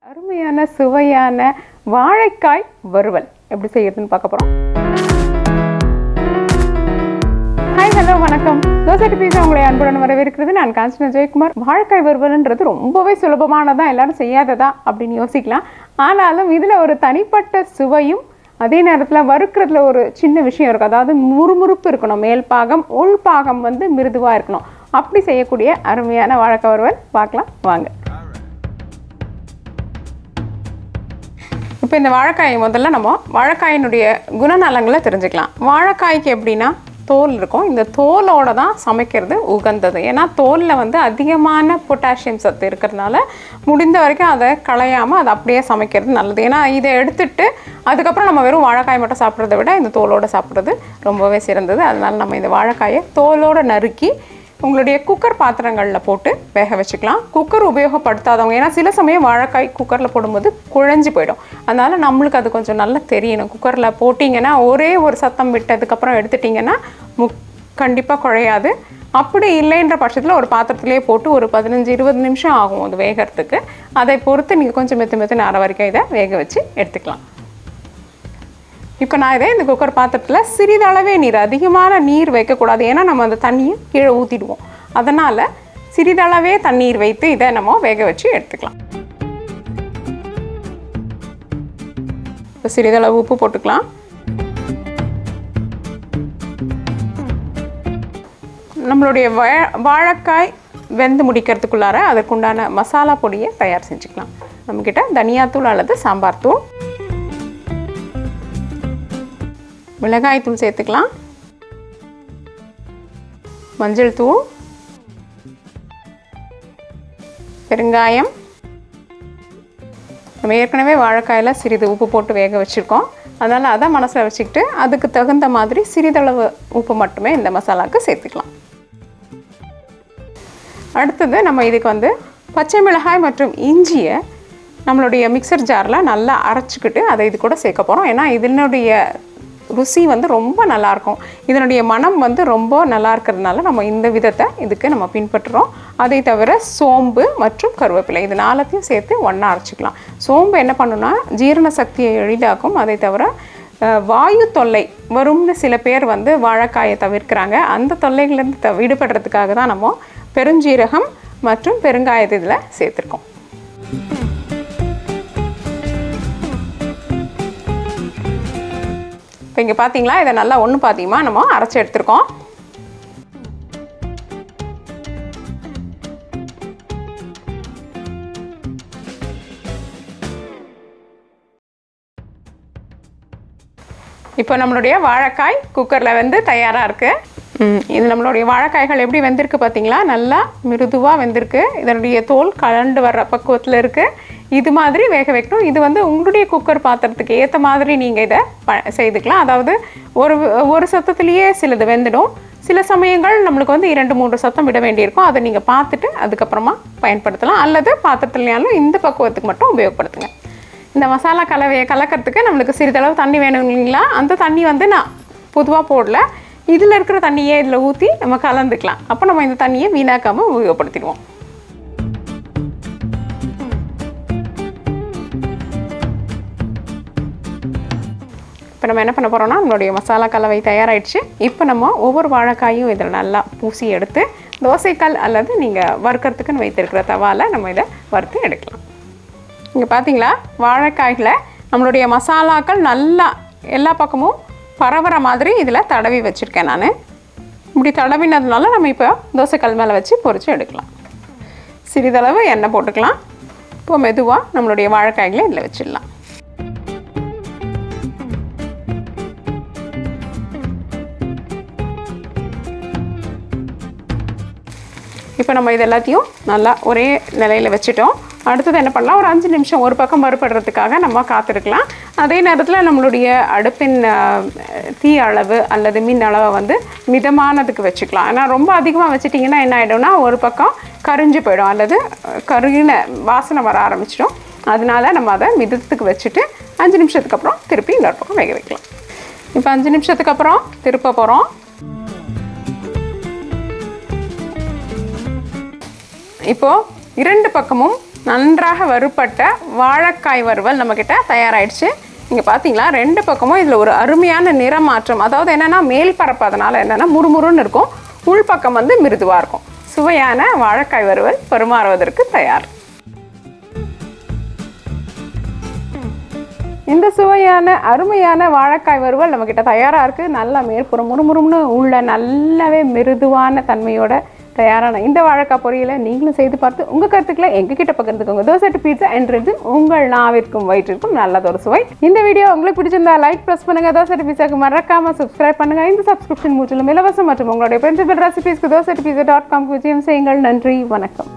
அருமையான சுவையான வாழைக்காய் வறுவல் எப்படி செய்யறதுன்னு பார்க்க போறோம். ஹாய், ஹலோ, வணக்கம். தோசை பீஸா உங்களை அன்புடன் வரவேற்கிறது. நான் காஞ்சனா ஜெயக்குமார். வாழைக்காய் வறுவல்ன்றது ரொம்பவே சுலபமானதான், எல்லாரும் செய்யாததா அப்படின்னு யோசிக்கலாம். ஆனாலும் இதுல ஒரு தனிப்பட்ட சுவையும் அதே நேரத்தில் வறுக்கிறதுல ஒரு சின்ன விஷயம் இருக்கும். அதாவது முறுமுறுப்பு இருக்கணும், மேல் பாகம் உள் பாகம் மிருதுவாக இருக்கணும். அப்படி செய்யக்கூடிய அருமையான வாழைக்காய் வறுவல் பார்க்கலாம் வாங்க. இப்போ இந்த வாழைக்காயை முதல்ல நம்ம வாழைக்காயினுடைய குணநலங்களை தெரிஞ்சுக்கலாம். வாழைக்காய்க்கு எப்படின்னா தோல் இருக்கும். இந்த தோலோடு தான் சமைக்கிறது உகந்தது. ஏன்னா தோலில் அதிகமான பொட்டாசியம் சத்து இருக்கிறதுனால முடிந்த வரைக்கும் அதை களையாமல் அதை அப்படியே சமைக்கிறது நல்லது. ஏன்னா இதை எடுத்துட்டு அதுக்கப்புறம் நம்ம வெறும் வாழைக்காய் மட்டும் சாப்பிட்றத விட இந்த தோலோடு சாப்பிட்றது ரொம்பவே சிறந்தது. அதனால் நம்ம இந்த வாழைக்காயை தோலோடு நறுக்கி உங்களுடைய குக்கர் பாத்திரங்களில் போட்டு வேக வச்சுக்கலாம். குக்கர் உபயோகப்படுத்தாதவங்க, ஏன்னா சில சமயம் வாழைக்காய் குக்கரில் போடும்போது குழஞ்சி போயிடும். அதனால் நம்மளுக்கு அது கொஞ்சம் நல்லா தெரியணும். குக்கரில் போட்டிங்கன்னா ஒரே ஒரு சத்தம் விட்டதுக்கப்புறம் எடுத்துட்டிங்கன்னா கண்டிப்பாக குழையாது. அப்படி இல்லைன்ற பட்சத்தில் ஒரு பாத்திரத்திலே போட்டு ஒரு 15-20 நிமிஷம் ஆகும் அது வேகிறதுக்கு. அதை பொறுத்து நீங்கள் கொஞ்சம் மெத்து நேரம் வரைக்கும் இதை வேக வச்சு எடுத்துக்கலாம். இப்போ நான் இதை இந்த குக்கர் பாத்திரத்தில் சிறிதளவே நீர், அதிகமான நீர் வைக்கக்கூடாது. ஏன்னா நம்ம அந்த தண்ணியை கீழே ஊற்றிடுவோம். அதனால் சிறிதளவே தண்ணீர் வைத்து இதை நம்ம வேக வச்சு எடுத்துக்கலாம். இப்போ சிறிதளவு உப்பு போட்டுக்கலாம். நம்மளுடைய வாழைக்காய் வெந்து முடிக்கிறதுக்குள்ளார அதற்குண்டான மசாலா பொடியை தயார் செஞ்சுக்கலாம். நம்மக்கிட்ட தனியாத்தூள் அல்லது சாம்பார் தூள், மிளகாய் தூள் சேர்த்துக்கலாம், மஞ்சள் தூள், பெருங்காயம். நம்ம ஏற்கனவே வாழைக்காயில் சிறிது உப்பு போட்டு வேக வச்சுருக்கோம். அதனால் அதை மனசில் வச்சுக்கிட்டு அதுக்கு தகுந்த மாதிரி சிறிதளவு உப்பு மட்டுமே இந்த மசாலாவுக்கு சேர்த்துக்கலாம். அடுத்தது நம்ம இதுக்கு பச்சை மிளகாய் மற்றும் இஞ்சியை நம்மளுடைய மிக்சர் ஜாரில் நல்லா அரைச்சிக்கிட்டு அதை இது கூட சேர்க்க போகிறோம். ஏன்னா இதனுடைய ருசி ரொம்ப நல்லாயிருக்கும். இதனுடைய மனம் ரொம்ப நல்லா இருக்கிறதுனால நம்ம இந்த விதத்தை இதுக்கு நம்ம பின்பற்றுறோம். அதை தவிர சோம்பு மற்றும் கருவேப்பிலை இது நாலத்தையும் சேர்த்து ஒன்றா அரைச்சிக்கலாம். சோம்பு என்ன பண்ணுன்னா ஜீரண சக்தியை எளிதாக்கும். அதை தவிர வாயு தொல்லை வரும்னு சில பேர் வாழைக்காயை தவிர்க்கிறாங்க. அந்த தொல்லைகளிலிருந்து விடுபடுறதுக்காக தான் நம்ம பெருஞ்சீரகம் மற்றும் பெருங்காயத்தை இதில் சேர்த்துருக்கோம். இப்போ இங்கே பார்த்தீங்களா, இதை நல்லா ஒன்று பார்த்தீங்கன்னா நம்ம அரைச்சி எடுத்துருக்கோம். இப்போ நம்மளுடைய வாழைக்காய் குக்கரில் தயாராக இருக்குது. இது நம்மளுடைய வாழைக்காய்கள் எப்படி வெந்திருக்கு பார்த்தீங்களா, நல்லா மிருதுவாக வெந்திருக்கு. இதனுடைய தோல் கலண்டு வர்ற பக்குவத்தில் இருக்குது. இது மாதிரி வேக வைக்கணும். இது உங்களுடைய குக்கர் பாத்திரத்துக்கு ஏற்ற மாதிரி நீங்கள் இதை செய்துக்கலாம். அதாவது ஒரு சத்தத்துலேயே சிலது வெந்துடும். சில சமயங்கள் நம்மளுக்கு 2-3 சத்தம் விட வேண்டியிருக்கும். அதை நீங்கள் பார்த்துட்டு அதுக்கப்புறமா பயன்படுத்தலாம். அல்லது பாத்திரத்துலையாலும் இந்த பக்குவத்துக்கு மட்டும் உபயோகப்படுத்துங்க. இந்த மசாலா கலவையை கலக்கிறதுக்கு நம்மளுக்கு சிறிதளவு தண்ணி வேணும் இல்லைங்களா, அந்த தண்ணி நான் பொதுவாக போடல. இதில் இருக்கிற தண்ணியே இதில் ஊற்றி நம்ம கலந்துக்கலாம். அப்போ நம்ம இந்த தண்ணியை வீணாக்காமல் உபயோகப்படுத்திடுவோம். இப்போ நம்ம என்ன பண்ண போகிறோம்னா, நம்மளுடைய மசாலா கலவை தயாராகிடுச்சு. இப்போ நம்ம ஒவ்வொரு வாழைக்காயும் இதில் நல்லா பூசி எடுத்து தோசைக்கல் அல்லது நீங்கள் வறுக்கிறதுக்குன்னு வைத்திருக்கிற தவாவில் நம்ம இதை வறுத்து எடுக்கலாம். இங்கே பார்த்தீங்களா, வாழைக்காய்களை நம்மளுடைய மசாலாக்கள் நல்லா எல்லா பக்கமும் பரவுற மாதிரி இதில் தடவி வச்சுருக்கேன் நான். இப்படி தடவினதுனால நம்ம இப்போ தோசைக்கல் மேலே வச்சு பொரித்து எடுக்கலாம். சிறிதளவு எண்ணெய் போட்டுக்கலாம். இப்போ மெதுவாக நம்மளுடைய வாழைக்காய்களை இதில் வச்சிடலாம். இப்போ நம்ம இது எல்லாத்தையும் நல்லா ஒரே நிலையில் வச்சுட்டோம். அடுத்தது என்ன பண்ணலாம், ஒரு 5 நிமிஷம் ஒரு பக்கம் வறுபடுறதுக்காக நம்ம காத்திருக்கலாம். அதே நேரத்தில் நம்மளுடைய அடுப்பின் தீ அளவு அல்லது மின் அளவை மிதமானதுக்கு வச்சுக்கலாம். ஏன்னா ரொம்ப அதிகமாக வச்சுட்டிங்கன்னா என்ன ஆகிடும்னா ஒரு பக்கம் கரிஞ்சு போயிடும் அல்லது கருகின வாசனை வர ஆரம்பிச்சிடும். அதனால நம்ம அதை மிதத்துக்கு வச்சுட்டு 5 நிமிஷத்துக்கு அப்புறம் திருப்பி இன்னொரு பக்கம் வேக வைக்கலாம். இப்போ 5 நிமிஷத்துக்கு அப்புறம் திருப்ப போகிறோம். இப்போது 2 பக்கமும் நன்றாக வறுப்பட்ட வாழைக்காய் வறுவல் நம்மக்கிட்ட தயாராகிடுச்சு. இங்கே பார்த்தீங்களா 2 பக்கமும் இதில் ஒரு அருமையான நிறமாற்றம். அதாவது என்னென்னா மேல் பரப்பு அதனால் என்னென்னா முறுமுறுன்னு இருக்கும், உள்பக்கம் வந்து மிருதுவாக இருக்கும். சுவையான வாழைக்காய் வறுவல் பரிமாறுவதற்கு தயார். இந்த சுவையான அருமையான வாழைக்காய் வறுவல் நம்மக்கிட்ட தயாராக இருக்குது. நல்லா மேற்புறம் முறுமுறுன்னு உள்ள நல்லாவே மிருதுவான தன்மையோட தயாரான இந்த வாழைக்காய் பொரியலை நீங்களும் செய்து பார்த்து உங்கள் கருத்துக்களை எங்ககிட்ட பகிர்ந்துக்கோங்க. தோசை டு பீட்சா என்றது உங்கள் நாவிற்கும் வயிற்றிற்கும் நல்லதொரு சுவை. இந்த வீடியோ உங்களுக்கு பிடிச்சிருந்தா லைக் ப்ரெஸ் பண்ணுங்கள். தோசை டு பீட்சாக்கு மறக்காமல் சப்ஸ்கிரைப் பண்ணுங்கள். இந்த சப்ஸ்கிரிப்ஷன் முற்றிலும் இலவசம் மற்றும் உங்களுடைய பிரின்சிபல் ரெசிபீஸ்க்கு dosa2pizza.com விஜயம் செய்யுங்கள். நன்றி, வணக்கம்.